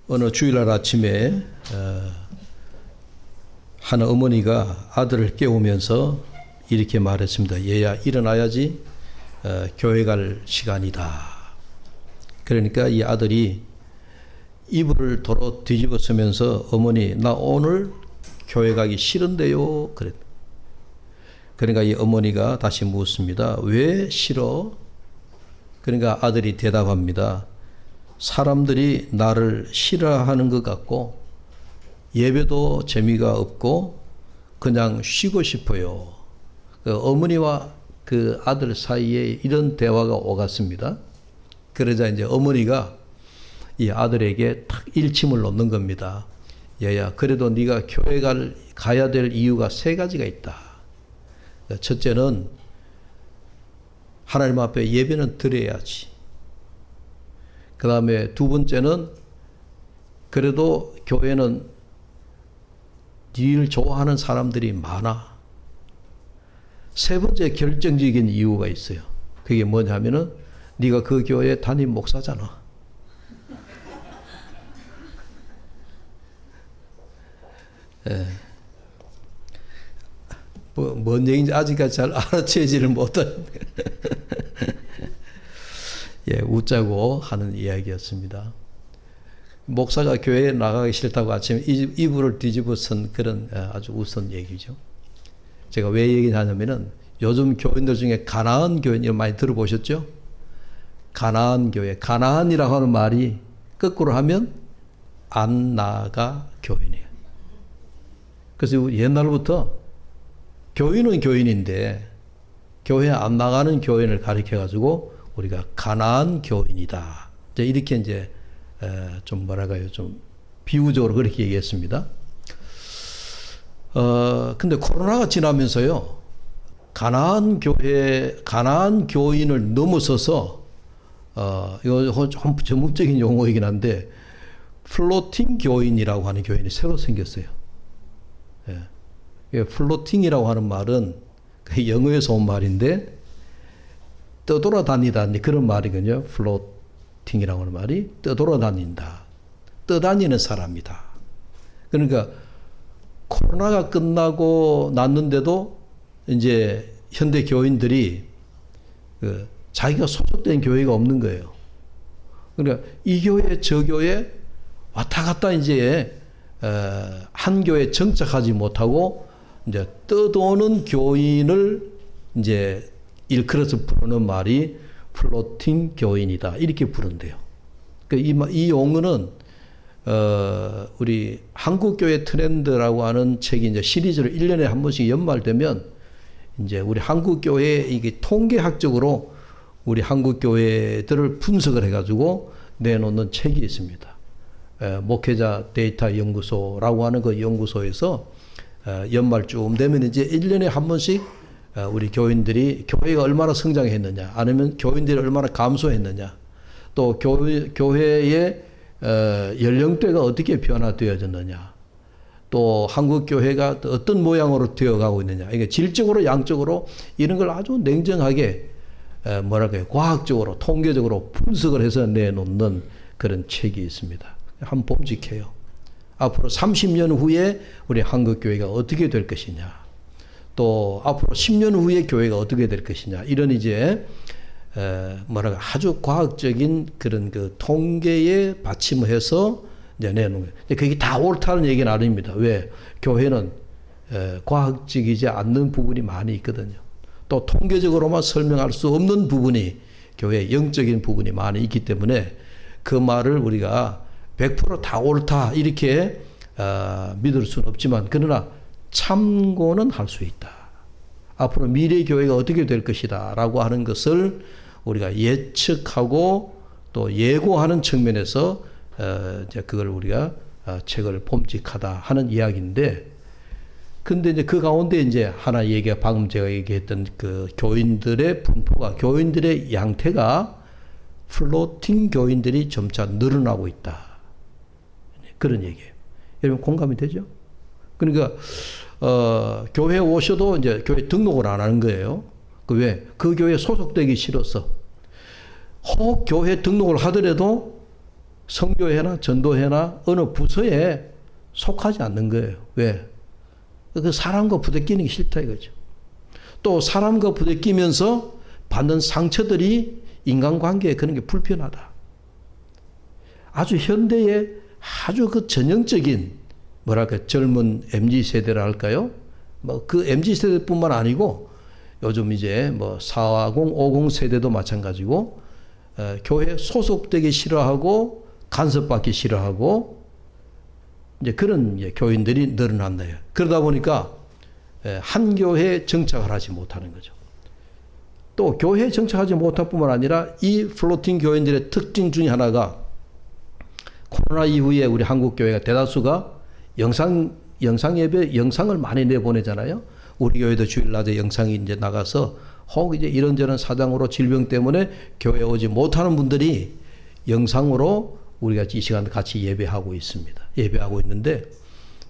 어느 주일날 아침에 한 어머니가 아들을 깨우면서 이렇게 말했습니다. 얘야 일어나야지 교회 갈 시간이다. 그러니까 이 아들이 이불을 도로 뒤집어 쓰면서 어머니 나 오늘 교회 가기 싫은데요. 그랬. 그러니까 이 어머니가 다시 묻습니다. 왜 싫어? 그러니까 아들이 대답합니다. 사람들이 나를 싫어하는 것 같고 예배도 재미가 없고 그냥 쉬고 싶어요. 그 어머니와 그 아들 사이에 이런 대화가 오갔습니다. 그러자 이제 어머니가 이 아들에게 탁 일침을 놓는 겁니다. 얘야, 그래도 네가 교회 가야 될 이유가 세 가지가 있다. 첫째는 하나님 앞에 예배는 드려야지. 그 다음에 두 번째는 그래도 교회는 네를 좋아하는 사람들이 많아. 세 번째 결정적인 이유가 있어요. 그게 뭐냐면은 네가 그 교회 담임 목사잖아. 예. 뭔 얘기인지 아직까지 잘 알아채지를 못하는데 예, 웃자고 하는 이야기였습니다. 목사가 교회에 나가기 싫다고 아침에 이불을 뒤집어 쓴 그런 아주 우스운 얘기죠. 제가 왜 얘기하냐면은 요즘 교인들 중에 가나안 교인 이런 많이 들어보셨죠? 가나안 교회, 가나안이라고 하는 말이 거꾸로 하면 안 나가 교인이에요. 그래서 옛날부터 교인은 교인인데 교회 안 나가는 교인을 가리켜가지고 우리가 가나안 교인이다. 이렇게 이제 좀 뭐랄까요, 좀 비유적으로 그렇게 얘기했습니다. 근데 코로나가 지나면서요, 가나안 교인을 넘어서서 이거 좀 전문적인 용어이긴 한데 플로팅 교인이라고 하는 교인이 새로 생겼어요. 예. 플로팅이라고 하는 말은 영어에서 온 말인데 떠돌아다니다 그런 말이거든요. 플로팅이라고 하는 말이 떠돌아다닌다. 떠다니는 사람이다. 그러니까 코로나가 끝나고 났는데도 이제 현대 교인들이 자기가 소속된 교회가 없는 거예요. 그러니까 이 교회 저 교회 왔다 갔다 이제 한 교회에 정착하지 못하고 이제 떠도는 교인을 이제 일컬어서 부르는 말이 플로팅 교인이다. 이렇게 부른대요. 그러니까 이 용어는 우리 한국교회 트렌드라고 하는 책이 이제 시리즈로 1년에 한 번씩 연말되면 이제 우리 한국교회 이게 통계학적으로 우리 한국교회들을 분석을 해가지고 내놓는 책이 있습니다. 목회자 데이터 연구소라고 하는 그 연구소에서 연말쯤 되면 이제 1년에 한 번씩 우리 교인들이 교회가 얼마나 성장했느냐, 아니면 교인들이 얼마나 감소했느냐, 또 교회의 연령대가 어떻게 변화되어졌느냐, 또 한국 교회가 어떤 모양으로 되어가고 있느냐, 이게 질적으로 양적으로 이런 걸 아주 냉정하게 뭐랄까요, 과학적으로 통계적으로 분석을 해서 내놓는 그런 책이 있습니다. 한번 봄직해요. 앞으로 30년 후에 우리 한국 교회가 어떻게 될 것이냐, 또 앞으로 10년 후에 교회가 어떻게 될 것이냐, 이런 이제 뭐랄까 아주 과학적인 그런 그 통계에 받침을 해서 이제 내놓은 거예요. 그게 다 옳다는 얘기는 아닙니다. 왜? 교회는 과학적이지 않는 부분이 많이 있거든요. 또 통계적으로만 설명할 수 없는 부분이 교회의 영적인 부분이 많이 있기 때문에 그 말을 우리가 100% 다 옳다 이렇게 믿을 수는 없지만 그러나 참고는 할 수 있다. 앞으로 미래 교회가 어떻게 될 것이다 라고 하는 것을 우리가 예측하고 또 예고하는 측면에서 이제 그걸 우리가 책을 봄직하다 하는 이야기인데, 근데 이제 그 가운데 이제 하나 얘기가 방금 제가 얘기했던 그 교인들의 분포가, 교인들의 양태가 플로팅 교인들이 점차 늘어나고 있다. 그런 얘기예요. 여러분 공감이 되죠? 그러니까 교회에 오셔도 이제 교회 등록을 안 하는 거예요. 그 왜? 그 교회에 소속되기 싫어서. 혹 교회 등록을 하더라도 선교회나 전도회나 어느 부서에 속하지 않는 거예요. 왜? 그 사람과 부대끼는 게 싫다 이거죠. 또 사람과 부대끼면서 받는 상처들이 인간관계에 그런 게 불편하다. 아주 현대의 아주 그 전형적인 뭐랄까 젊은 MZ세대라 할까요? 뭐 그 MZ세대뿐만 아니고 요즘 이제 뭐 40, 50 세대도 마찬가지고 교회 소속되기 싫어하고 간섭받기 싫어하고 이제 그런 이제 교인들이 늘어났네요. 그러다 보니까 한 교회에 정착을 하지 못하는 거죠. 또 교회에 정착하지 못할 뿐만 아니라 이 플로팅 교인들의 특징 중에 하나가 코로나 이후에 우리 한국 교회가 대다수가 영상 예배 영상을 많이 내보내잖아요. 우리 교회도 주일낮에 영상이 이제 나가서 혹 이제 이런저런 사정으로 질병 때문에 교회에 오지 못하는 분들이 영상으로 우리가 이 시간 같이 예배하고 있습니다. 예배하고 있는데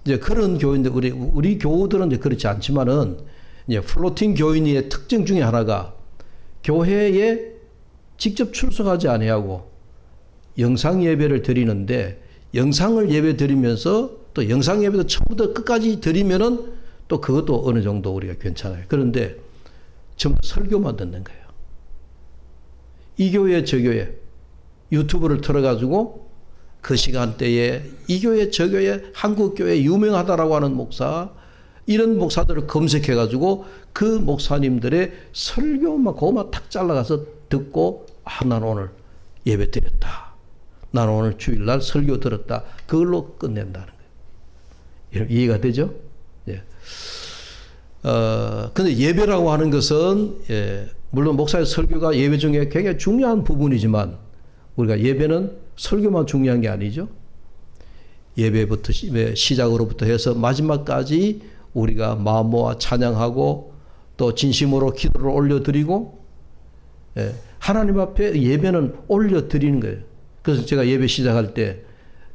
이제 그런 교인들 우리 교우들은 이제 그렇지 않지만은 이제 플로팅 교인의 특징 중에 하나가 교회에 직접 출석하지 아니하고 영상 예배를 드리는데 영상을 예배 드리면서 또 영상 예배도 처음부터 끝까지 드리면은 또 그것도 어느 정도 우리가 괜찮아요. 그런데 전부 설교만 듣는 거예요. 이 교회 저 교회 유튜브를 틀어가지고 그 시간대에 이 교회 저 교회 한국 교회 유명하다라고 하는 목사 이런 목사들을 검색해가지고 그 목사님들의 설교만 그것만 탁 잘라가서 듣고 나는 오늘 예배 드렸다. 나는 오늘 주일날 설교 들었다. 그걸로 끝낸다는 거예요. 이해가 되죠? 예. 근데 예배라고 하는 것은 물론 목사의 설교가 예배 중에 굉장히 중요한 부분이지만 우리가 예배는 설교만 중요한 게 아니죠. 예배부터 시작으로부터 해서 마지막까지 우리가 마음 모아 찬양하고 또 진심으로 기도를 올려드리고 하나님 앞에 예배는 올려드리는 거예요. 그래서 제가 예배 시작할 때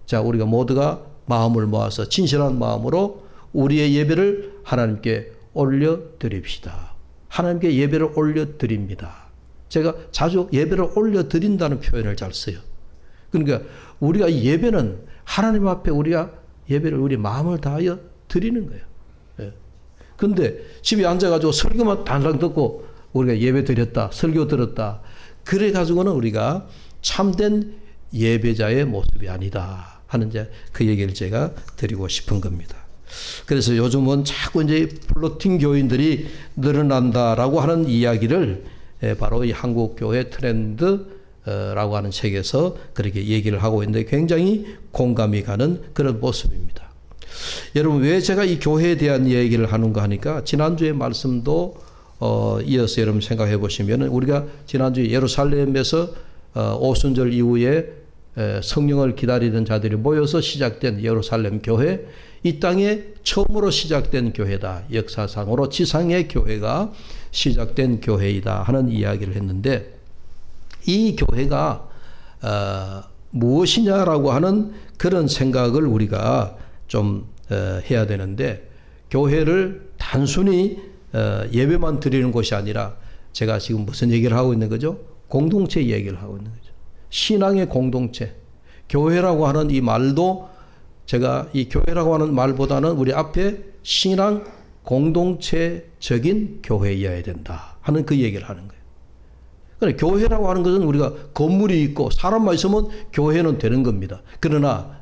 자 우리가 모두가 마음을 모아서 진실한 마음으로 우리의 예배를 하나님께 올려드립시다. 하나님께 예배를 올려드립니다. 제가 자주 예배를 올려드린다는 표현을 잘 써요. 그러니까 우리가 예배는 하나님 앞에 우리가 예배를 우리 마음을 다하여 드리는 거예요. 그런데 집에 앉아가지고 설교만 단상 듣고 우리가 예배 드렸다, 설교 들었다. 그래가지고는 우리가 참된 예배자의 모습이 아니다 하는 이제 그 얘기를 제가 드리고 싶은 겁니다. 그래서 요즘은 자꾸 이제 플로팅 교인들이 늘어난다라고 하는 이야기를 바로 이 한국교회 트렌드라고 하는 책에서 그렇게 얘기를 하고 있는데 굉장히 공감이 가는 그런 모습입니다. 여러분 왜 제가 이 교회에 대한 얘기를 하는가 하니까 지난주의 말씀도 이어서 여러분 생각해 보시면 우리가 지난주에 예루살렘에서 오순절 이후에 성령을 기다리는 자들이 모여서 시작된 예루살렘 교회, 이 땅에 처음으로 시작된 교회다. 역사상으로 지상의 교회가 시작된 교회이다 하는 이야기를 했는데 이 교회가 무엇이냐라고 하는 그런 생각을 우리가 좀 해야 되는데 교회를 단순히 예배만 드리는 곳이 아니라 제가 지금 무슨 얘기를 하고 있는 거죠? 공동체 얘기를 하고 있는 거죠. 신앙의 공동체. 교회라고 하는 이 말도 제가 이 교회라고 하는 말보다는 우리 앞에 신앙 공동체적인 교회여야 된다 하는 그 얘기를 하는 거예요. 그러니까 교회라고 하는 것은 우리가 건물이 있고 사람만 있으면 교회는 되는 겁니다. 그러나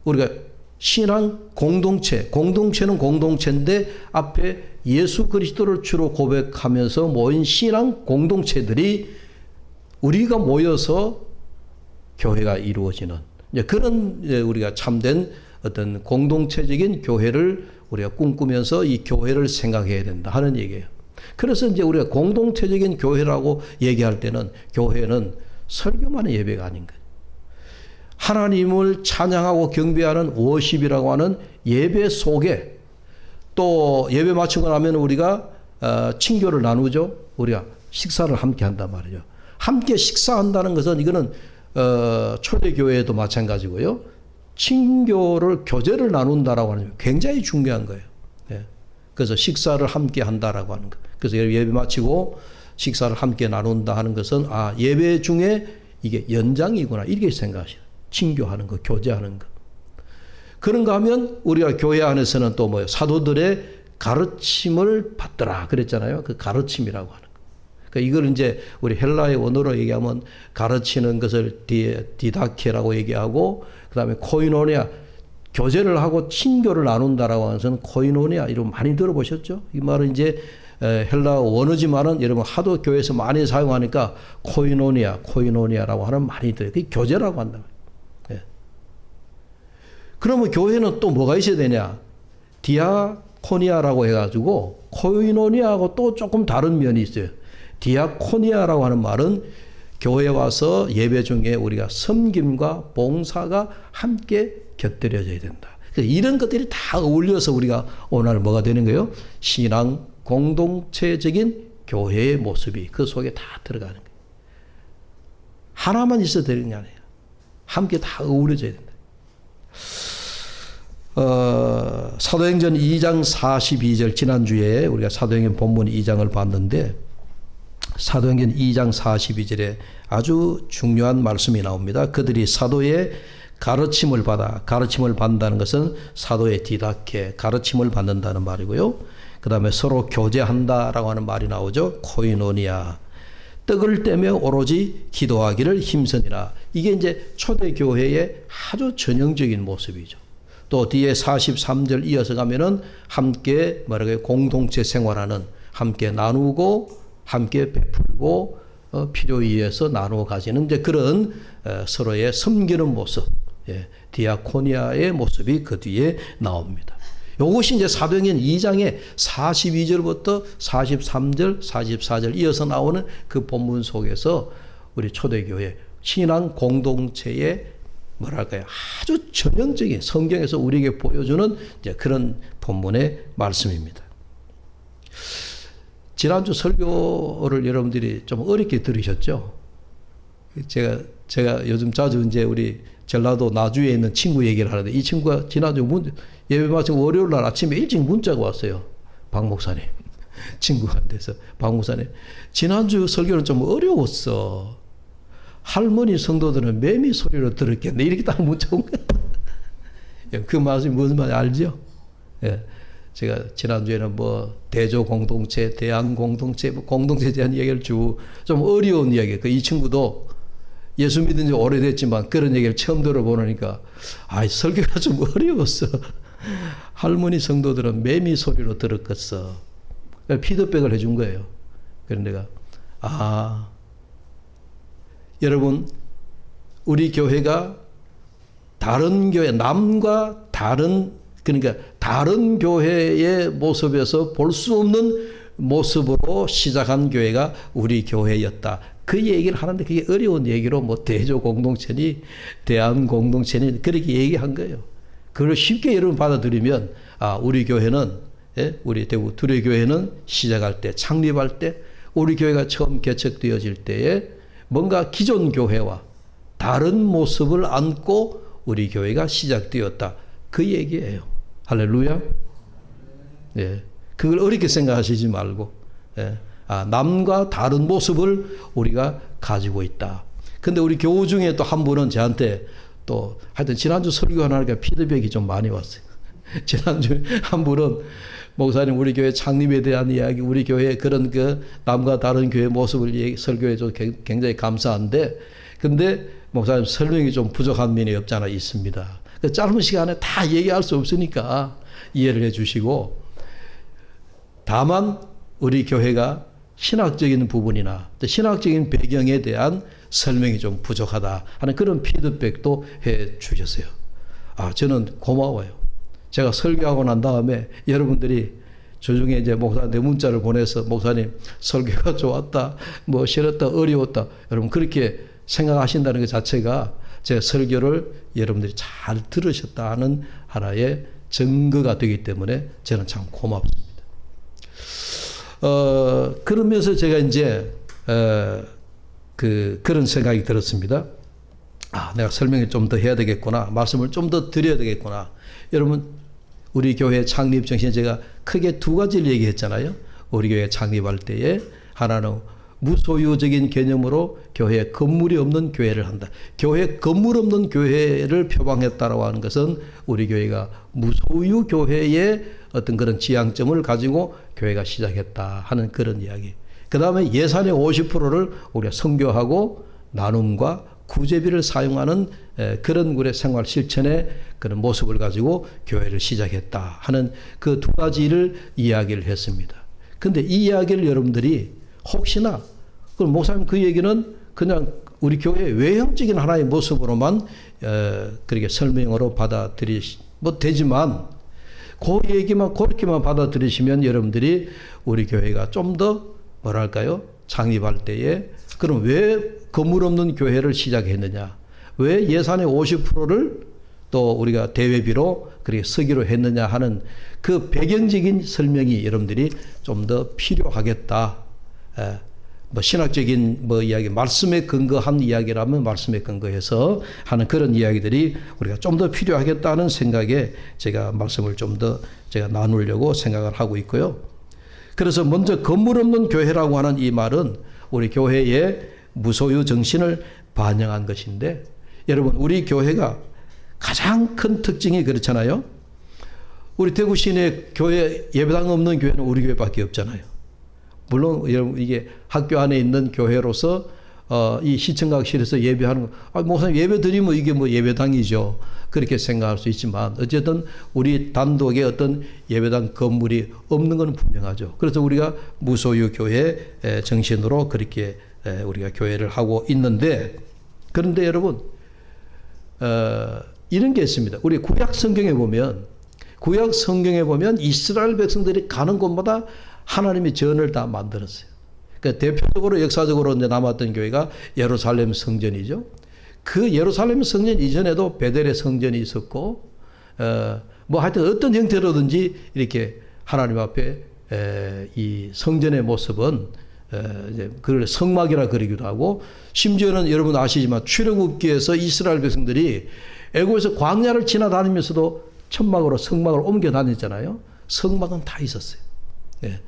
우리가 신앙 공동체, 공동체는 공동체인데 앞에 예수 그리스도를 주로 고백하면서 모인 신앙 공동체들이 우리가 모여서 교회가 이루어지는 그런 우리가 참된 어떤 공동체적인 교회를 우리가 꿈꾸면서 이 교회를 생각해야 된다 하는 얘기예요. 그래서 이제 우리가 공동체적인 교회라고 얘기할 때는 교회는 설교만의 예배가 아닌 거예요. 하나님을 찬양하고 경배하는 워십이라고 하는 예배 속에 또 예배 마치고 나면 우리가 친교를 나누죠. 우리가 식사를 함께 한단 말이죠. 함께 식사한다는 것은 이거는 초대교회도 마찬가지고요. 친교를 교제를 나눈다라고 하는 게 굉장히 중요한 거예요. 그래서 식사를 함께 한다라고 하는 것. 그래서 예배 마치고 식사를 함께 나눈다 하는 것은 예배 중에 이게 연장이구나 이렇게 생각하시죠. 친교하는 거, 교제하는 거. 그런가 하면 우리가 교회 안에서는 또 뭐 사도들의 가르침을 받더라 그랬잖아요. 그 가르침이라고 하는 거. 그러니까 이걸 이제 우리 헬라의 원어로 얘기하면 가르치는 것을 디다케라고 얘기하고, 그다음에 코이노니아, 교제를 하고 친교를 나눈다라고 하는 것은 코이노니아, 이런 많이 들어보셨죠? 이 말은 이제 헬라 원어지만은 여러분 하도 교회에서 많이 사용하니까 코이노니아라고 하는 많이 들어요. 그게 교제라고 한다. 예. 그러면 교회는 또 뭐가 있어야 되냐? 디아코니아라고 해가지고 코이노니아하고 또 조금 다른 면이 있어요. 디아코니아라고 하는 말은 교회에 와서 예배 중에 우리가 섬김과 봉사가 함께 곁들여져야 된다. 이런 것들이 다 어울려서 우리가 오늘 뭐가 되는 거예요? 신앙 공동체적인 교회의 모습이 그 속에 다 들어가는 거예요. 하나만 있어도 되는 게 아니에요. 함께 다 어우러져야 된다. 사도행전 2장 42절, 지난주에 우리가 사도행전 본문 2장을 봤는데 사도행전 2장 42절에 아주 중요한 말씀이 나옵니다. 그들이 사도의 가르침을 받는다는 것은 사도의 디다케, 가르침을 받는다는 말이고요. 그 다음에 서로 교제한다라고 하는 말이 나오죠. 코이노니아. 떡을 떼며 오로지 기도하기를 힘쓰니라. 이게 이제 초대교회의 아주 전형적인 모습이죠. 또 뒤에 43절 이어서 가면은 함께 공동체 생활하는, 함께 나누고 함께 베풀고 필요에 의해서 나누어 가지는 이제 그런 서로의 섬기는 모습, 디아코니아의 모습이 그 뒤에 나옵니다. 이것이 이제 사도행전 2장의 42절부터 43절, 44절 이어서 나오는 그 본문 속에서 우리 초대교회 신앙 공동체의 아주 전형적인 성경에서 우리에게 보여주는 이제 그런 본문의 말씀입니다. 지난주 설교를 여러분들이 좀 어렵게 들으셨죠? 제가 요즘 자주 이제 우리 전라도 나주에 있는 친구 얘기를 하는데, 이 친구가 지난주 예배 마치고 월요일 날 아침에 일찍 문자가 왔어요. 박 목사님. 친구한테서 박 목사님, 지난주 설교는 좀 어려웠어. 할머니 성도들은 매미 소리로 들었겠네. 이렇게 딱 문자 온 거예요. 그 말씀이 무슨 말인지 알죠? 예. 제가 지난주에는 대조 공동체, 대안 공동체, 공동체에 대한 이야기를 좀 어려운 이야기. 이 친구도 예수 믿은 지 오래됐지만 그런 얘기를 처음 들어보니까 설교가 좀 어려웠어. 할머니 성도들은 매미 소리로 들었겠어. 피드백을 해준 거예요. 그래서 내가 여러분, 우리 교회가 다른 교회, 남과 다른, 그러니까 다른 교회의 모습에서 볼 수 없는 모습으로 시작한 교회가 우리 교회였다. 그 얘기를 하는데 그게 어려운 얘기로 대조 공동체니 대안 공동체니 그렇게 얘기한 거예요. 그걸 쉽게 여러분 받아들이면 우리 교회는, 우리 대구 두레교회는 시작할 때, 창립할 때, 우리 교회가 처음 개척되어질 때에 뭔가 기존 교회와 다른 모습을 안고 우리 교회가 시작되었다. 그 얘기예요. 할렐루야. 예. 그걸 어렵게 생각하시지 말고, 남과 다른 모습을 우리가 가지고 있다. 근데 우리 교우 중에 또 한 분은 저한테 또 하여튼 지난주 설교하니까 피드백이 좀 많이 왔어요. 지난주 한 분은 목사님, 우리 교회 창립에 대한 이야기, 우리 교회 그런 남과 다른 교회 모습을 설교해 줘서 굉장히 감사한데, 근데 목사님 설명이 좀 부족한 면이 없지 않아 있습니다. 그 짧은 시간에 다 얘기할 수 없으니까 이해를 해 주시고, 다만 우리 교회가 신학적인 부분이나 신학적인 배경에 대한 설명이 좀 부족하다 하는 그런 피드백도 해 주셨어요. 저는 고마워요. 제가 설교하고 난 다음에 여러분들이 주중에 이제 목사한테 문자를 보내서 목사님 설교가 좋았다, 싫었다, 어려웠다, 여러분 그렇게 생각하신다는 것 자체가 제 설교를 여러분들이 잘 들으셨다는 하나의 증거가 되기 때문에 저는 참 고맙습니다. 그러면서 제가 이제 그런 생각이 들었습니다. 내가 설명을 좀 더 해야 되겠구나, 말씀을 좀 더 드려야 되겠구나. 여러분, 우리 교회 창립 정신에 제가 크게 두 가지를 얘기했잖아요. 우리 교회 창립할 때에 하나는 무소유적인 개념으로 교회에 건물이 없는 교회를 한다. 교회 건물 없는 교회를 표방했다라고 하는 것은 우리 교회가 무소유 교회의 어떤 그런 지향점을 가지고 교회가 시작했다 하는 그런 이야기. 그 다음에 예산의 50%를 우리가 선교하고 나눔과 구제비를 사용하는 그런 우리의 생활 실천의 그런 모습을 가지고 교회를 시작했다 하는 그 두 가지를 이야기를 했습니다. 근데 이 이야기를 여러분들이 혹시나 그럼 목사님 그 얘기는 그냥 우리 교회의 외형적인 하나의 모습으로만 그렇게 설명으로 받아들이면 되지만 그 얘기만 그렇게만 받아들이시면 여러분들이 우리 교회가 좀 더 뭐랄까요? 창립할 때에 그럼 왜 건물 없는 교회를 시작했느냐? 왜 예산의 50%를 또 우리가 대회비로 그렇게 쓰기로 했느냐 하는 그 배경적인 설명이 여러분들이 좀 더 필요하겠다. 뭐 신학적인 뭐 이야기, 말씀에 근거한 이야기라면 말씀에 근거해서 하는 그런 이야기들이 우리가 좀 더 필요하겠다는 생각에 제가 말씀을 좀 더 제가 나누려고 생각을 하고 있고요. 그래서 먼저 건물 없는 교회라고 하는 이 말은 우리 교회의 무소유 정신을 반영한 것인데 여러분 우리 교회가 가장 큰 특징이 그렇잖아요. 우리 대구 시내 교회 예배당 없는 교회는 우리 교회밖에 없잖아요. 물론 여러분 이게 학교 안에 있는 교회로서 이 시청각실에서 예배하는 거, 목사님 예배 드리면 이게 뭐 예배당이죠. 그렇게 생각할 수 있지만 어쨌든 우리 단독의 어떤 예배당 건물이 없는 건 분명하죠. 그래서 우리가 무소유 교회 정신으로 그렇게 우리가 교회를 하고 있는데 그런데 여러분 이런 게 있습니다. 우리 구약 성경에 보면 이스라엘 백성들이 가는 곳마다 하나님이 전을 다 만들었어요. 그러니까 대표적으로 역사적으로 이제 남았던 교회가 예루살렘 성전이죠. 그 예루살렘 성전 이전에도 베델의 성전이 있었고, 뭐 하여튼 어떤 형태로든지 이렇게 하나님 앞에 이 성전의 모습은 이제 그걸 성막이라 그러기도 하고, 심지어는 여러분 아시지만 출애굽기에서 이스라엘 백성들이 애굽에서 광야를 지나다니면서도 천막으로 성막을 옮겨 다녔잖아요. 성막은 다 있었어요. 예.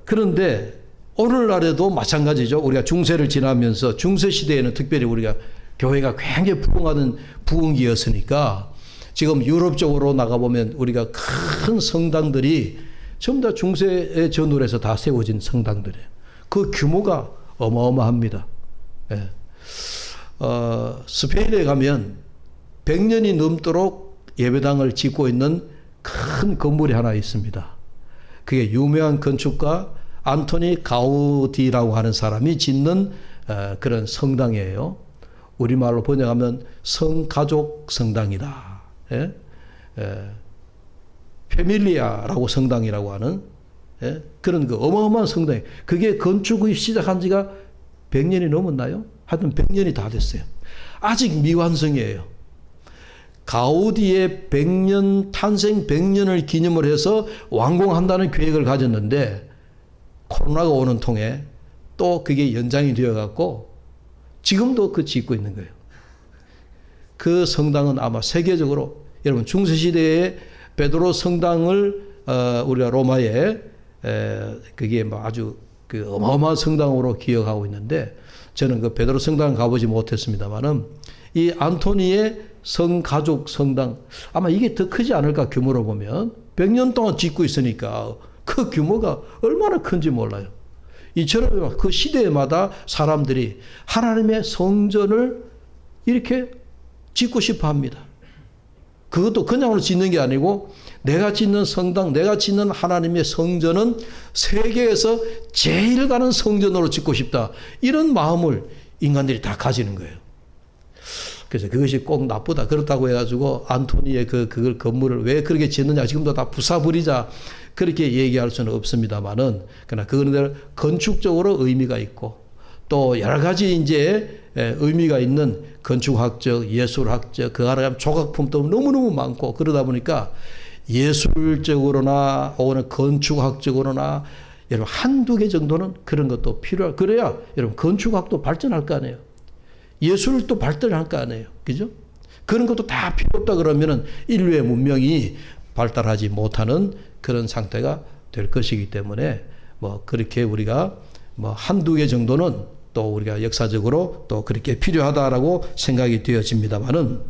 그런데 오늘날에도 마찬가지죠. 우리가 중세를 지나면서 중세 시대에는 특별히 우리가 교회가 굉장히 부흥하던 부흥기였으니까 지금 유럽 쪽으로 나가보면 우리가 큰 성당들이 전부 다 중세의 전후에서 다 세워진 성당들이에요. 그 규모가 어마어마합니다. 예. 스페인에 가면 100년이 넘도록 예배당을 짓고 있는 큰 건물이 하나 있습니다. 그게 유명한 건축가 안토니 가우디라고 하는 사람이 짓는 그런 성당이에요. 우리말로 번역하면 성가족 성당이다. 예? 페밀리아라고 성당이라고 하는 그런 그 어마어마한 성당이에요. 그게 건축이 시작한 지가 100년이 넘었나요? 하여튼 100년이 다 됐어요. 아직 미완성이에요. 가우디의 100년 탄생 100년을 기념을 해서 완공한다는 계획을 가졌는데 코로나가 오는 통에 또 그게 연장이 되어갖고 지금도 그 짓고 있는 거예요. 그 성당은 아마 세계적으로 여러분 중세시대에 베드로 성당을 우리가 로마에 그게 뭐 아주 그 어마어마한 성당으로 기억하고 있는데 저는 그 베드로 성당 가보지 못했습니다만은 이 안토니의 성가족 성당 아마 이게 더 크지 않을까 규모로 보면 100년 동안 짓고 있으니까 그 규모가 얼마나 큰지 몰라요. 이처럼 그 시대마다 사람들이 하나님의 성전을 이렇게 짓고 싶어 합니다. 그것도 그냥으로 짓는 게 아니고 내가 짓는 성당, 내가 짓는 하나님의 성전은 세계에서 제일 가는 성전으로 짓고 싶다. 이런 마음을 인간들이 다 가지는 거예요. 그래서 그것이 꼭 나쁘다. 그렇다고 해가지고 안토니의 그걸 건물을 왜 그렇게 짓느냐. 지금도 다 부숴버리자. 그렇게 얘기할 수는 없습니다만은, 그러나 그거는 건축적으로 의미가 있고, 또 여러 가지 이제 의미가 있는 건축학적, 예술학적, 그 안에 조각품도 너무너무 많고, 그러다 보니까 예술적으로나, 혹은 건축학적으로나, 여러분 한두 개 정도는 그런 것도 필요할, 그래야 여러분 건축학도 발전할 거 아니에요. 예술도 발전할 거 아니에요. 그죠? 그런 것도 다 필요 없다 그러면은 인류의 문명이 발달하지 못하는 그런 상태가 될 것이기 때문에 뭐 그렇게 우리가 뭐 한두 개 정도는 또 우리가 역사적으로 또 그렇게 필요하다라고 생각이 되어집니다만은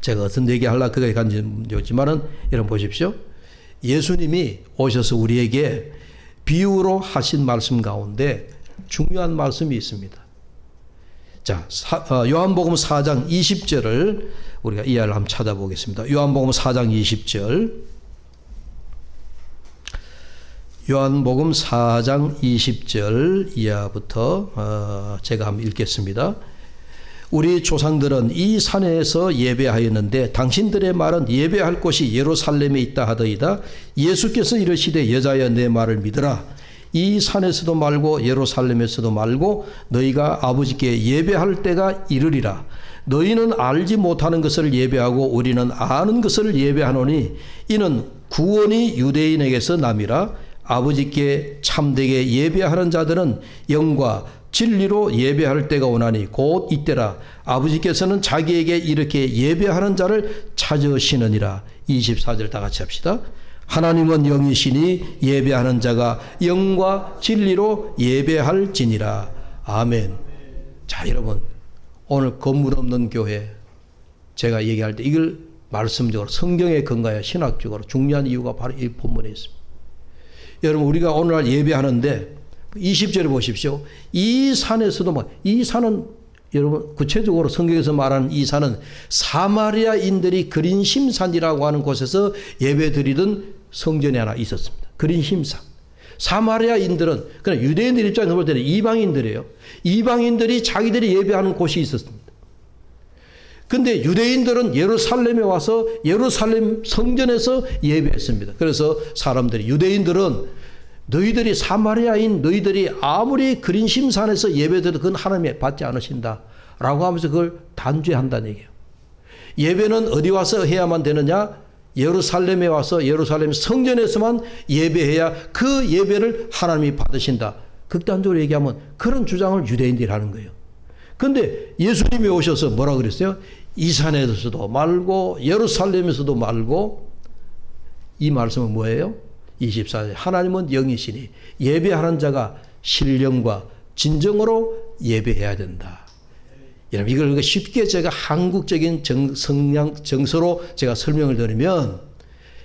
제가 어떤 얘기 하려고 그게 간지지만은 여러분 보십시오. 예수님이 오셔서 우리에게 비유로 하신 말씀 가운데 중요한 말씀이 있습니다. 자, 요한복음 4장 20절을 우리가 이해를 한번 찾아보겠습니다. 요한복음 4장 20절. 요한복음 4장 20절 이하부터 제가 한번 읽겠습니다. 우리 조상들은 이 산에서 예배하였는데 당신들의 말은 예배할 곳이 예루살렘에 있다 하더이다. 예수께서 이르시되 여자여 내 말을 믿으라. 이 산에서도 말고 예루살렘에서도 말고 너희가 아버지께 예배할 때가 이르리라. 너희는 알지 못하는 것을 예배하고 우리는 아는 것을 예배하노니 이는 구원이 유대인에게서 남이라. 아버지께 참되게 예배하는 자들은 영과 진리로 예배할 때가 오나니 곧 이때라. 아버지께서는 자기에게 이렇게 예배하는 자를 찾으시느니라. 24절 다 같이 합시다. 하나님은 영이시니 예배하는 자가 영과 진리로 예배할지니라. 아멘. 자, 여러분, 오늘 건물 없는 교회 제가 얘기할 때 이걸 말씀적으로 성경에 근거해 신학적으로 중요한 이유가 바로 이 본문에 있습니다. 여러분, 우리가 오늘날 예배하는데 20절에 보십시오. 이 산에서도 이 산은 여러분 구체적으로 성경에서 말하는 이 산은 사마리아인들이 그린심산이라고 하는 곳에서 예배드리던 성전이 하나 있었습니다. 그린심산. 사마리아인들은 그냥 유대인들 입장에서 볼 때는 이방인들이에요. 이방인들이 자기들이 예배하는 곳이 있었습니다. 근데 유대인들은 예루살렘에 와서 예루살렘 성전에서 예배했습니다. 그래서 사람들이 유대인들은 너희들이 사마리아인 너희들이 아무리 그린심산에서 예배드려도 그건 하나님이 받지 않으신다 라고 하면서 그걸 단죄한다는 얘기예요. 예배는 어디 와서 해야만 되느냐? 예루살렘에 와서 예루살렘 성전에서만 예배해야 그 예배를 하나님이 받으신다. 극단적으로 얘기하면 그런 주장을 유대인들이 하는 거예요. 근데 예수님이 오셔서 뭐라 그랬어요? 이 산에서도 말고 예루살렘에서도 말고. 이 말씀은 뭐예요? 24절 하나님은 영이시니 예배하는 자가 신령과 진정으로 예배해야 된다. 여러분 이걸 쉽게 제가 한국적인 정서로 제가 설명을 드리면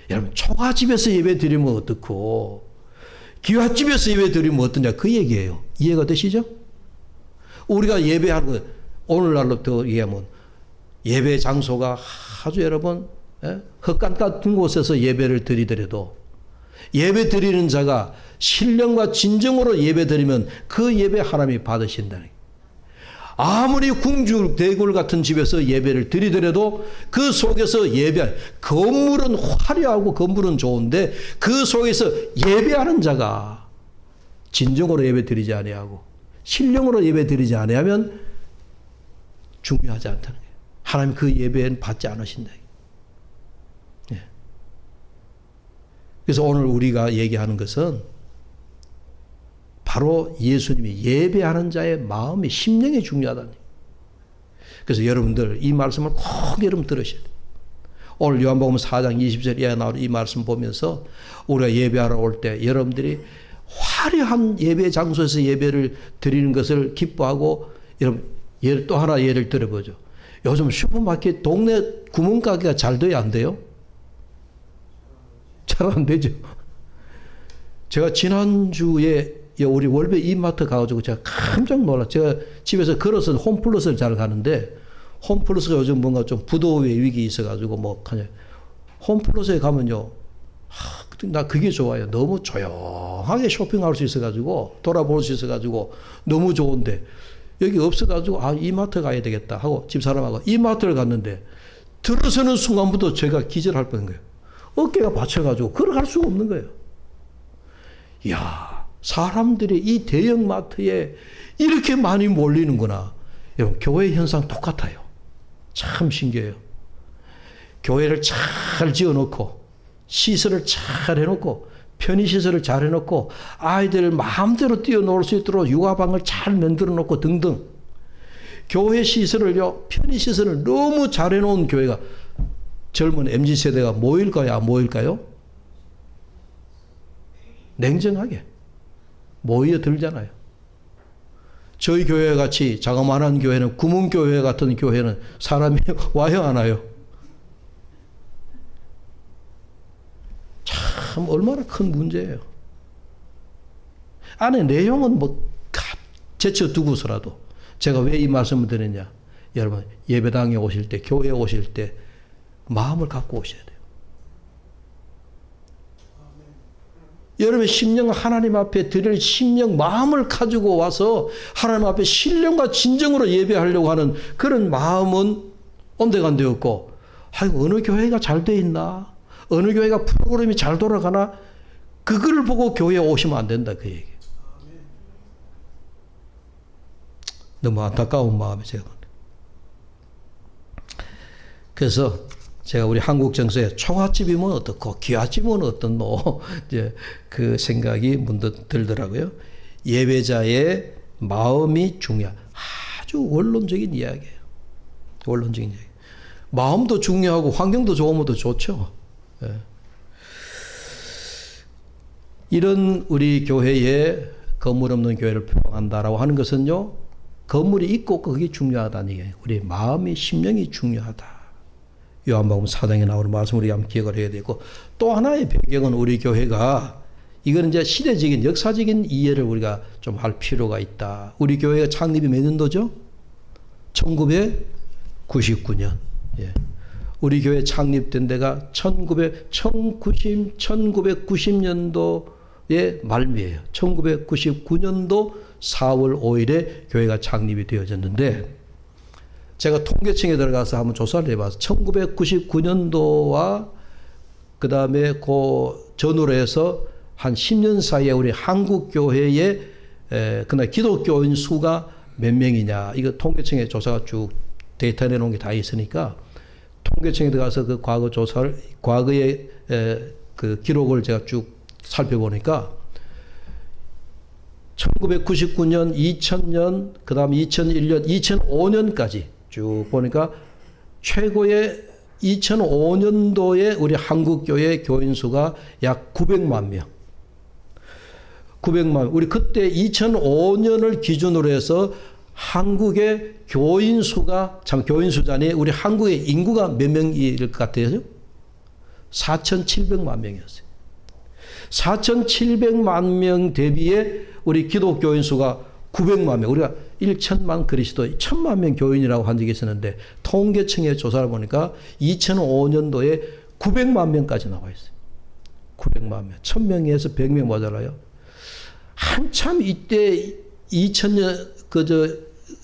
여러분 초가집에서 예배 드리면 어떻고 기와집에서 예배 드리면 어떠냐 그 얘기예요. 이해가 되시죠? 우리가 예배하는 거 오늘날로부터 얘기하면 예배 장소가 아주 여러분 헛간 같은 곳에서 예배를 드리더라도 예배 드리는 자가 신령과 진정으로 예배 드리면 그 예배 하나님이 받으신다는 거예요. 아무리 궁중 대궐 같은 집에서 예배를 드리더라도 그 속에서 건물은 화려하고 건물은 좋은데 그 속에서 예배하는 자가 진정으로 예배 드리지 아니하고 신령으로 예배 드리지 아니하면 중요하지 않다는 거예요. 하나님 그 예배는 받지 않으신다. 예. 그래서 오늘 우리가 얘기하는 것은 바로 예수님이 예배하는 자의 마음이 심령이 중요하다는 거예요. 그래서 여러분들 이 말씀을 꼭 여러분 들으셔야 돼요. 오늘 요한복음 4장 20절 이하에 나오는 이 말씀 보면서 우리가 예배하러 올 때 여러분들이 화려한 예배 장소에서 예배를 드리는 것을 기뻐하고 여러분 또 하나 예를 들어보죠. 요즘 슈퍼마켓 동네 구멍가게가 잘 돼요? 안 돼요? 잘 안 되죠. 제가 지난주에 우리 월배 이마트 가가지고 제가 깜짝 놀랐어요. 제가 집에서 걸어서 홈플러스를 잘 가는데 홈플러스가 요즘 뭔가 좀 부도의 위기 있어가지고 뭐 홈플러스에 가면요. 나 그게 좋아요. 너무 조용하게 쇼핑할 수 있어가지고 돌아볼 수 있어가지고 너무 좋은데 여기 없어가지고 이마트 가야 되겠다 하고 집사람하고 이마트를 갔는데 들어서는 순간부터 제가 기절할 뻔한 거예요. 어깨가 받쳐가지고 걸어갈 수가 없는 거예요. 이야, 사람들이 이 대형마트에 이렇게 많이 몰리는구나. 여러분, 교회 현상 똑같아요. 참 신기해요. 교회를 잘 지어놓고 시설을 잘 해놓고 편의시설을 잘 해놓고 아이들 마음대로 뛰어놀 수 있도록 육아방을 잘 만들어놓고 등등 교회 시설을요, 편의시설을 너무 잘 해놓은 교회가 젊은 MZ세대가 모일까요? 안 모일까요? 냉정하게 모여들잖아요. 저희 교회 같이 자그마한 교회는, 구문교회 같은 교회는 사람이 와요, 안 와요? 참 얼마나 큰 문제예요. 안에 내용은 뭐 제쳐두고서라도 제가 왜 이 말씀을 드리냐. 여러분, 예배당에 오실 때, 교회에 오실 때 마음을 갖고 오셔야 돼요. 여러분의 심령, 하나님 앞에 드릴 심령, 마음을 가지고 와서 하나님 앞에 신령과 진정으로 예배하려고 하는 그런 마음은 온데간데 없고, 아이고 어느 교회가 잘 돼 있나, 어느 교회가 프로그램이 잘 돌아가나, 그걸 보고 교회에 오시면 안 된다, 그 얘기. 너무 안타까운 마음이 제가. 그래서 제가 우리 한국 정서에 초가집이면 어떻고 귀하집은 어떻노, 이제 그 생각이 문득 들더라고요. 예배자의 마음이 아주 원론적인 이야기예요. 원론적인 이야기. 마음도 중요하고 환경도 좋으면 더 좋죠. 예. 이런 우리 교회에 건물 없는 교회를 표방한다라고 하는 것은요, 건물이 있고 그게 중요하다는 얘기예요. 우리 마음이, 심령이 중요하다. 요한복음 4장에 나오는 말씀을 우리가 한번 기억을 해야 되고, 또 하나의 배경은 우리 교회가, 이건 이제 시대적인 역사적인 이해를 우리가 좀 할 필요가 있다. 우리 교회가 창립이 몇 년도죠? 1999년. 예. 우리 교회 창립된 데가 1990년도의 말미에요. 1999년도 4월 5일에 교회가 창립이 되어졌는데, 제가 통계청에 들어가서 한번 조사를 해봐서 1999년도와 그 다음에 그 전후로 해서 한 10년 사이에 우리 한국 교회의 그날 기독교인 수가 몇 명이냐, 이거 통계청에 조사가 쭉 데이터 내놓은 게 다 있으니까 통계청에 들어가서 그 과거 조사를, 과거의 그 기록을 제가 쭉 살펴보니까 1999년, 2000년, 그 다음 2001년, 2005년까지 쭉 보니까 최고의 2005년도에 우리 한국교회 교인 수가 약 900만 명. 900만. 우리 그때 2005년을 기준으로 해서 한국의 교인 수가, 참 교인 수잖아요. 우리 한국의 인구가 몇 명일 것 같아요? 4,700만 명이었어요. 4,700만 명 대비에 우리 기독교인 수가 900만 명. 우리가 1천만 그리스도, 1,000만 명 교인이라고 한 적이 있었는데, 통계청의 조사를 보니까 2005년도에 900만 명까지 나와 있어요. 900만 명. 1,000명에서 100명 모자라요. 한참 이때 2000년,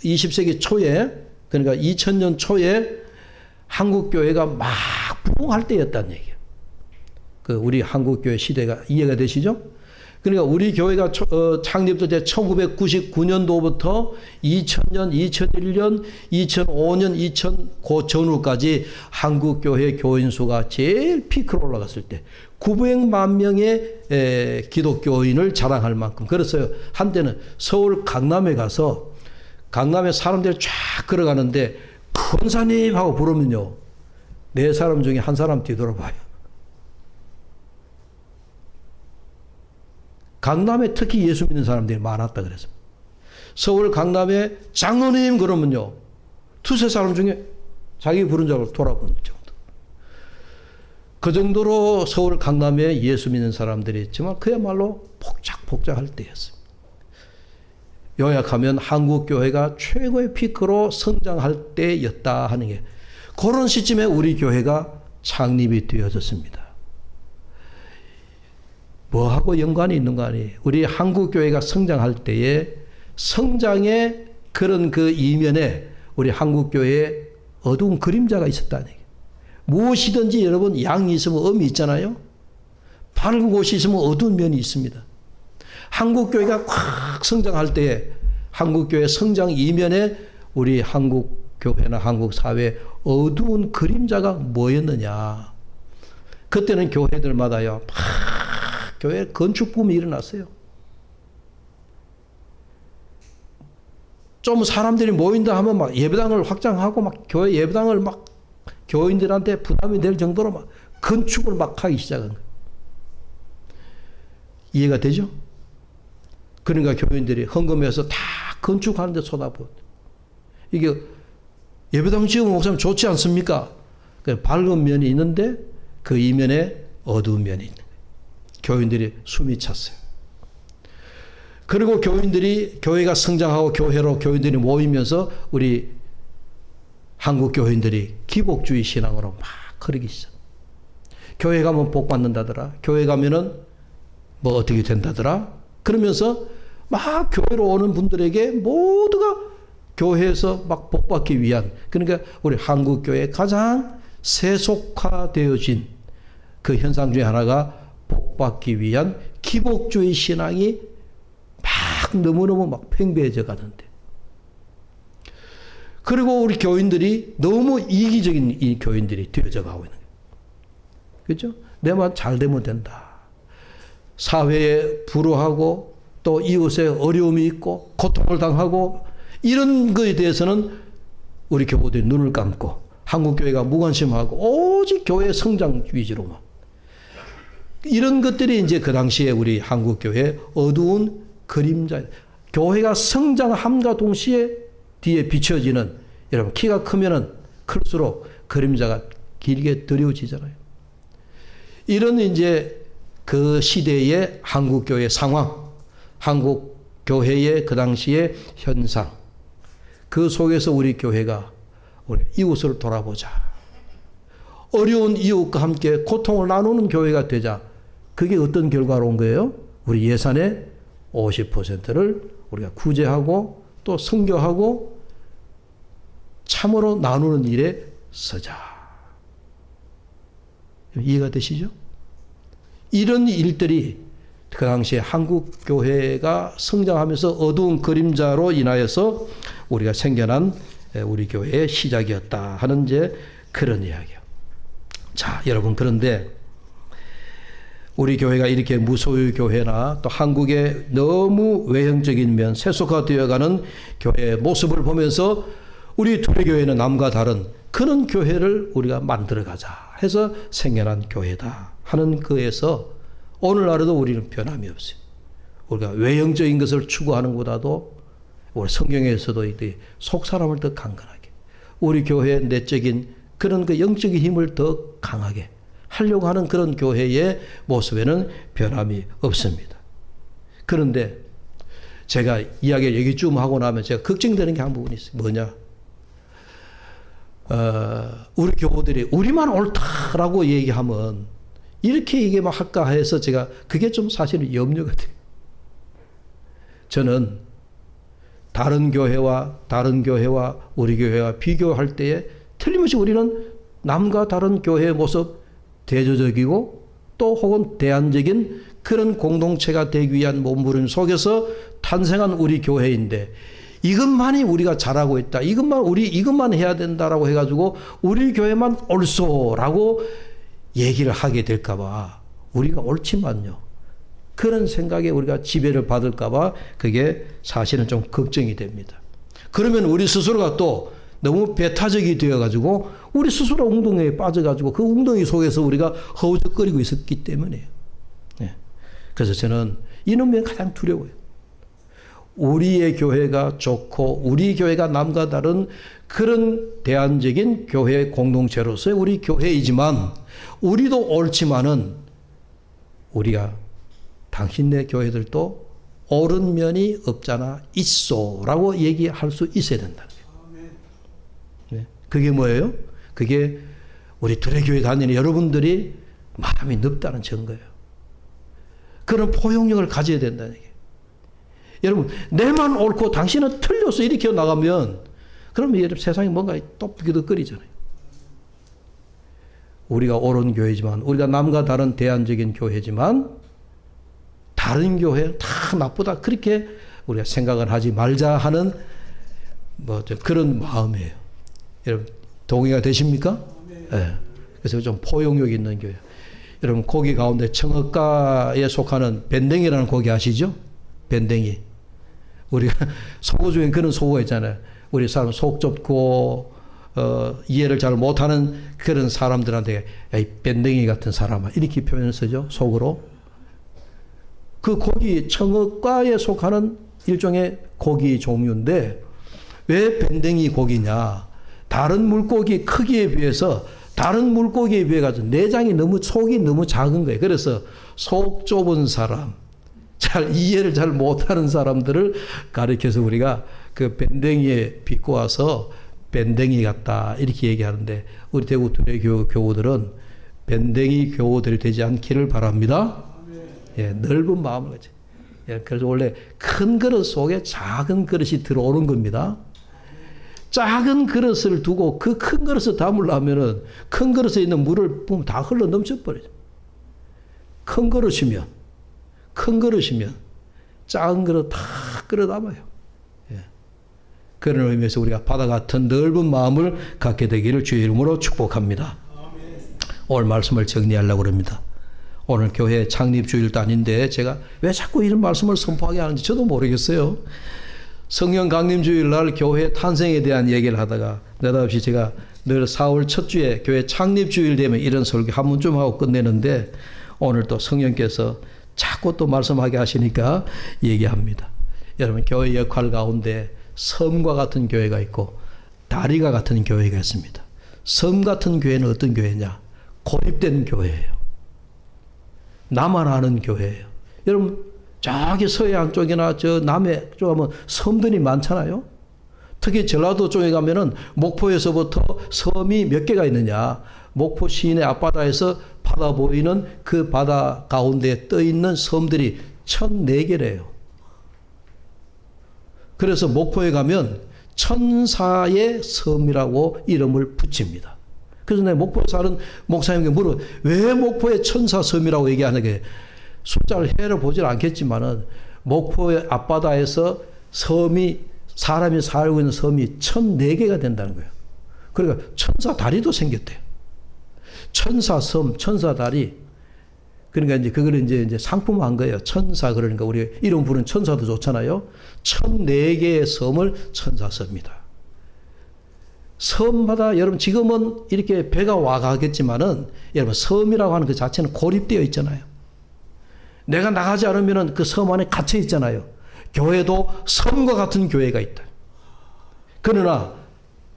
20세기 초에, 그러니까 2000년 초에 한국교회가 막 부흥할 때였다는 얘기예요. 그 우리 한국교회 시대가 이해가 되시죠? 그러니까 우리 교회가 창립될 때 1999년도부터 2000년, 2001년, 2005년, 2000그 전후까지 한국교회 교인 수가 제일 피크로 올라갔을 때 900만 명의 기독교인을 자랑할 만큼. 그래서 한때는 서울 강남에 가서, 강남에 사람들이 쫙 걸어가는데 권사님 하고 부르면요, 4사람 중에 1사람 뒤돌아봐요. 강남에 특히 예수 믿는 사람들이 많았다 그래서. 서울 강남에 장로님 그러면요, 2-3사람 중에 자기 부른 줄 알고 돌아보는 정도. 그 정도로 서울 강남에 예수 믿는 사람들이 있지만 그야말로 복작복작할 때였습니다. 요약하면 한국교회가 최고의 피크로 성장할 때였다 하는 게, 그런 시점에 우리 교회가 창립이 되어졌습니다. 뭐하고 연관이 있는가 하니, 우리 한국교회가 성장할 때에 성장의 그런 그 이면에 우리 한국교회에 어두운 그림자가 있었다는 얘기예요. 무엇이든지 여러분, 양이 있으면 음이 있잖아요. 밝은 곳이 있으면 어두운 면이 있습니다. 한국교회가 확 성장할 때에 한국교회 성장 이면에 우리 한국교회나 한국사회에 어두운 그림자가 뭐였느냐. 그때는 교회들마다요, 교회 건축붐이 일어났어요. 좀 사람들이 모인다 하면 막 예배당을 확장하고 막 교회 예배당을 막 교인들한테 부담이 될 정도로 막 건축을 막 하기 시작한 거예요. 이해가 되죠? 그러니까 교인들이 헌금해서 다 건축하는 데 쏟아부어. 이게 예배당 지으면 목사님 좋지 않습니까? 밝은 면이 있는데 그 이면에 어두운 면이 있는 거예요. 교인들이 숨이 찼어요. 그리고 교회가 성장하고 교인들이 모이면서 우리 한국 교인들이 기복주의 신앙으로 막 흐르기 시작. 교회 가면 복 받는다더라. 교회 가면은 뭐 어떻게 된다더라. 그러면서 막 교회로 오는 분들에게 모두가 교회에서 막 복 받기 위한, 그러니까 우리 한국 교회의 가장 세속화되어진 그 현상 중에 하나가 복 받기 위한 기복주의 신앙이 막 너무너무 막 팽배해져 가는데, 그리고 우리 교인들이 너무 이기적인 이 교인들이 되어져 가고 있는 거예요. 그렇죠? 내만 잘 되면 된다. 사회에 불우하고 또 이웃에 어려움이 있고 고통을 당하고 이런 거에 대해서는 우리 교우들이 눈을 감고 한국 교회가 무관심하고 오직 교회 성장 위주로만, 이런 것들이 이제 그 당시에 우리 한국 교회의 어두운 그림자. 교회가 성장함과 동시에 뒤에 비춰지는, 여러분 키가 크면은 클수록 그림자가 길게 드리워지잖아요. 이런 이제 그 시대의 한국 교회 상황, 한국 교회의 그 당시의 현상, 그 속에서 우리 교회가 우리 이웃을 돌아보자. 어려운 이웃과 함께 고통을 나누는 교회가 되자. 그게 어떤 결과로 온 거예요? 우리 예산의 50%를 우리가 구제하고 또 선교하고 참으로 나누는 일에 서자. 이해가 되시죠? 이런 일들이 그 당시에 한국 교회가 성장하면서 어두운 그림자로 인하여서 우리가 생겨난 우리 교회의 시작이었다 하는 이제 그런 이야기예요. 자, 여러분, 그런데 우리 교회가 이렇게 무소유 교회나 또 한국의 너무 외형적인 면, 세속화되어가는 교회의 모습을 보면서 우리 둘의 교회는 남과 다른 그런 교회를 우리가 만들어가자 해서 생겨난 교회다 하는 거에서 오늘날에도 우리는 변함이 없어요. 우리가 외형적인 것을 추구하는 것보다도 우리 성경에서도 속 사람을 더 강건하게, 우리 교회의 내적인 그런 그 영적인 힘을 더 강하게 하려고 하는 그런 교회의 모습에는 변함이 없습니다. 그런데 제가 이야기를 얘기 좀 하고 나면 제가 걱정되는 게 한 부분이 있어요. 뭐냐? 우리 교우들이 우리만 옳다라고 얘기하면 이렇게 얘기만 할까 해서 제가 그게 좀 사실은 염려가 돼요. 저는 다른 교회와 우리 교회와 비교할 때에 틀림없이 우리는 남과 다른 교회의 모습, 대조적이고 또 혹은 대안적인 그런 공동체가 되기 위한 몸부림 속에서 탄생한 우리 교회인데, 이것만이 우리가 잘하고 있다, 이것만 해야 된다라고 해가지고 우리 교회만 옳소라고 얘기를 하게 될까봐, 우리가 옳지만요, 그런 생각에 우리가 지배를 받을까봐 그게 사실은 좀 걱정이 됩니다. 그러면 우리 스스로가 또 너무 배타적이 되어가지고 우리 스스로 웅덩이에 빠져가지고 그 웅덩이 속에서 우리가 허우적거리고 있었기 때문에요. 네. 그래서 저는 이놈이 가장 두려워요. 우리의 교회가 좋고 우리 교회가 남과 다른 그런 대안적인 교회 공동체로서의 우리 교회이지만, 우리도 옳지만은 우리가 당신네 교회들도 옳은 면이 없잖아 있소라고 얘기할 수 있어야 된다는 거예요. 네. 그게 뭐예요? 그게 우리 둘의 교회 다니는 여러분들이 마음이 넓다는 증거예요. 그런 포용력을 가져야 된다는 얘기예요. 여러분, 내만 옳고 당신은 틀려서 이렇게 나가면 그러면 여러분 세상이 뭔가 또 비득거리잖아요. 우리가 옳은 교회지만, 우리가 남과 다른 대안적인 교회지만 다른 교회는 다 나쁘다, 그렇게 우리가 생각을 하지 말자 하는 그런 마음이에요. 여러분 동의가 되십니까? 네. 그래서 좀 포용력 있는 교회. 여러분 고기 가운데 청어가에 속하는 밴댕이라는 고기 아시죠? 밴댕이. 우리가 속어 중에 그런 속어가 있잖아요. 우리 사람 속 좁고 이해를 잘 못하는 그런 사람들한테 에이 밴댕이 같은 사람아, 이렇게 표현을 쓰죠, 속으로. 그 고기 청어과에 속하는 일종의 고기 종류인데 왜 밴댕이 고기냐? 다른 물고기 크기에 비해서 다른 물고기에 비해 가지고 내장이 속이 너무 작은 거예요. 그래서 속 좁은 사람, 잘 이해를 잘 못하는 사람들을 가리켜서 우리가 그 밴댕이에 비꼬아서 밴댕이 같다 이렇게 얘기하는데 우리 대구 두뇌교 교우들은 밴댕이 교우들이 되지 않기를 바랍니다. 예, 넓은 마음을 가지. 예, 그래서 원래 큰 그릇 속에 작은 그릇이 들어오는 겁니다. 작은 그릇을 두고 그 큰 그릇을 담으려면은 큰 그릇에 있는 물을 보면 다 흘러 넘쳐버려요. 큰 그릇이면 작은 그릇 다 끌어 담아요. 예. 그런 의미에서 우리가 바다 같은 넓은 마음을 갖게 되기를 주의 이름으로 축복합니다. 오늘 말씀을 정리하려고 합니다. 오늘 교회 창립 주일도 아닌데 제가 왜 자꾸 이런 말씀을 선포하게 하는지 저도 모르겠어요. 성령 강림 주일날 교회 탄생에 대한 얘기를 하다가 느닷없이 제가 늘 4월 첫 주에 교회 창립 주일 되면 이런 설교 한 번 좀 하고 끝내는데 오늘 또 성령께서 자꾸 또 말씀하게 하시니까 얘기합니다. 여러분 교회 역할 가운데 섬과 같은 교회가 있고 다리가 같은 교회가 있습니다. 섬 같은 교회는 어떤 교회냐? 고립된 교회예요. 나만 아는 교회예요. 여러분 저기 서해안 쪽이나 저 남해 쪽 가면 섬들이 많잖아요. 특히 전라도 쪽에 가면은 목포에서부터 섬이 몇 개가 있느냐. 목포 시내 앞바다에서 바다 보이는 그 바다 가운데 떠 있는 섬들이 1,004개래요. 그래서 목포에 가면 천사의 섬이라고 이름을 붙입니다. 그래서 내가 목포에 사는 목사님께 물어 왜 목포에 천사섬이라고 얘기하는 게 숫자를 해를 보질 않겠지만은 목포의 앞바다에서 사람이 살고 있는 섬이 1,004개가 된다는 거예요. 그러니까 천사다리도 생겼대요. 천사섬, 천사다리. 그러니까 이제 그걸 이제 상품화한 거예요. 천사 그러니까 우리 이름 부르는 천사도 좋잖아요. 1,004개의 섬을 천사섬이다. 섬마다 여러분 지금은 이렇게 배가 와가겠지만은 여러분 섬이라고 하는 그 자체는 고립되어 있잖아요. 내가 나가지 않으면은 그 섬 안에 갇혀 있잖아요. 교회도 섬과 같은 교회가 있다. 그러나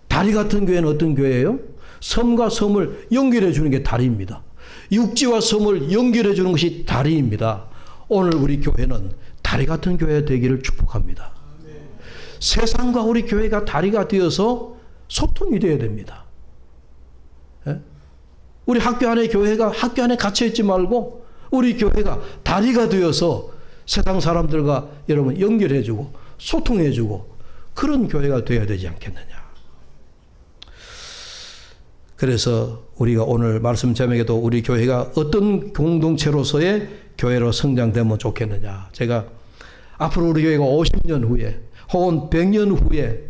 다리 같은 교회는 어떤 교회예요? 섬과 섬을 연결해 주는 게 다리입니다. 육지와 섬을 연결해 주는 것이 다리입니다. 오늘 우리 교회는 다리 같은 교회 되기를 축복합니다. 세상과 우리 교회가 다리가 되어서 소통이 되어야 됩니다. 예? 우리 학교 안에 교회가 학교 안에 갇혀 있지 말고 우리 교회가 다리가 되어서 세상 사람들과 여러분 연결해주고 소통해주고 그런 교회가 되어야 되지 않겠느냐. 그래서 우리가 오늘 말씀 제목에도 우리 교회가 어떤 공동체로서의 교회로 성장되면 좋겠느냐. 제가 앞으로 우리 교회가 50년 후에 혹은 100년 후에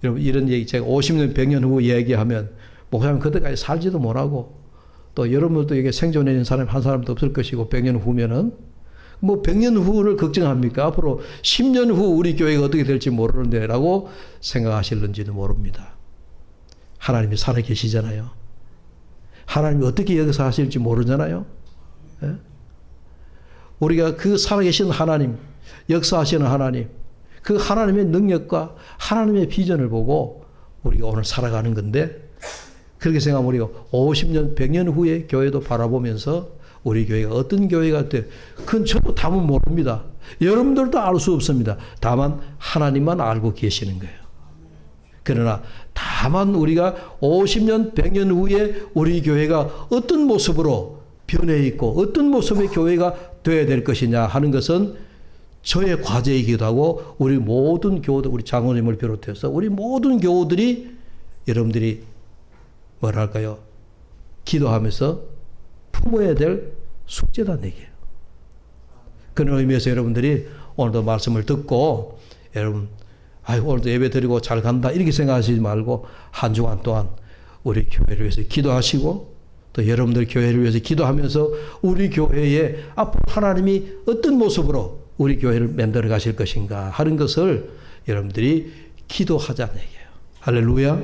여러분 이런 얘기 제가 50년 100년 후 얘기하면 목사님 그때까지 살지도 못하고 또 여러분들도 이게 생존해 있는 사람 한 사람도 없을 것이고 100년 후면은 뭐 100년 후를 걱정합니까? 앞으로 10년 후 우리 교회가 어떻게 될지 모르는데 라고 생각하실는지도 모릅니다. 하나님이 살아계시잖아요. 하나님이 어떻게 여기서 하실지 모르잖아요. 예? 우리가 그 살아계신 하나님, 역사하시는 하나님, 그 하나님의 능력과 하나님의 비전을 보고 우리가 오늘 살아가는 건데 그렇게 생각하면 우리가 50년, 100년 후에 교회도 바라보면서 우리 교회가 어떤 교회가 돼, 그건 저도 답은 모릅니다. 여러분들도 알 수 없습니다. 다만 하나님만 알고 계시는 거예요. 그러나 다만 우리가 50년, 100년 후에 우리 교회가 어떤 모습으로 변해 있고 어떤 모습의 교회가 되어야 될 것이냐 하는 것은 저의 과제이기도 하고 우리 모든 교우들, 우리 장로님을 비롯해서 우리 모든 교우들이 여러분들이 뭐랄까요? 기도하면서 품어야 될 숙제다는 얘기예요. 그런 의미에서 여러분들이 오늘도 말씀을 듣고 여러분 오늘도 예배 드리고 잘 간다 이렇게 생각하시지 말고 한 주간 동안 우리 교회를 위해서 기도하시고 또 여러분들 교회를 위해서 기도하면서 우리 교회에 앞으로 하나님이 어떤 모습으로 우리 교회를 만들어 가실 것인가 하는 것을 여러분들이 기도하자는 얘기예요. 할렐루야.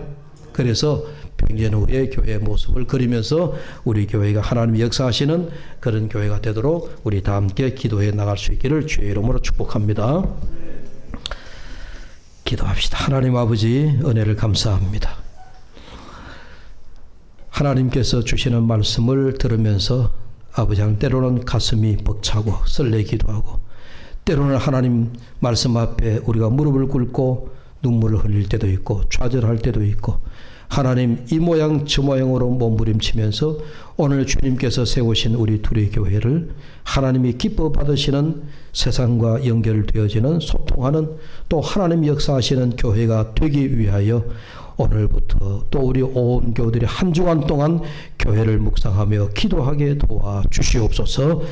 그래서 100년 후의 교회의 모습을 그리면서 우리 교회가 하나님의 역사하시는 그런 교회가 되도록 우리 다 함께 기도해 나갈 수 있기를 주의 이름으로 축복합니다. 기도합시다. 하나님 아버지, 은혜를 감사합니다. 하나님께서 주시는 말씀을 들으면서 아버지 하나님, 때로는 가슴이 벅차고 설레기도 하고, 때로는 하나님 말씀 앞에 우리가 무릎을 꿇고 눈물을 흘릴 때도 있고 좌절할 때도 있고, 하나님 이 모양 저 모양으로 몸부림치면서 오늘 주님께서 세우신 우리 둘의 교회를 하나님이 기뻐 받으시는, 세상과 연결되어지는, 소통하는, 또 하나님 역사하시는 교회가 되기 위하여 오늘부터 또 우리 온 교우들이 한 주간 동안 교회를 묵상하며 기도하게 도와주시옵소서.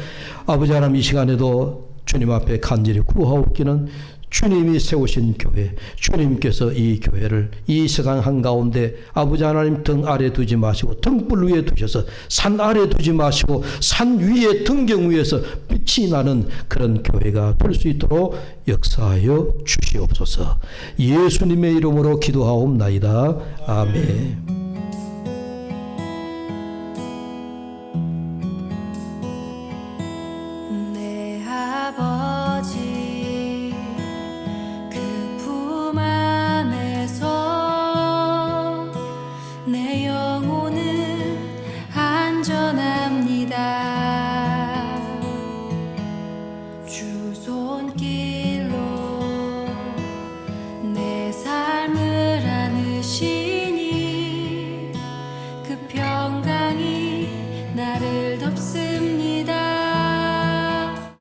아버지 하나님, 이 시간에도 주님 앞에 간절히 구하옵기는 주님이 세우신 교회, 주님께서 이 교회를 이 세상 한가운데 아버지 하나님 등 아래 두지 마시고 등불 위에 두셔서 산 아래 두지 마시고 산 위에 등경 위에서 빛이 나는 그런 교회가 될 수 있도록 역사하여 주시옵소서. 예수님의 이름으로 기도하옵나이다. 아멘. 나를 덮습니다.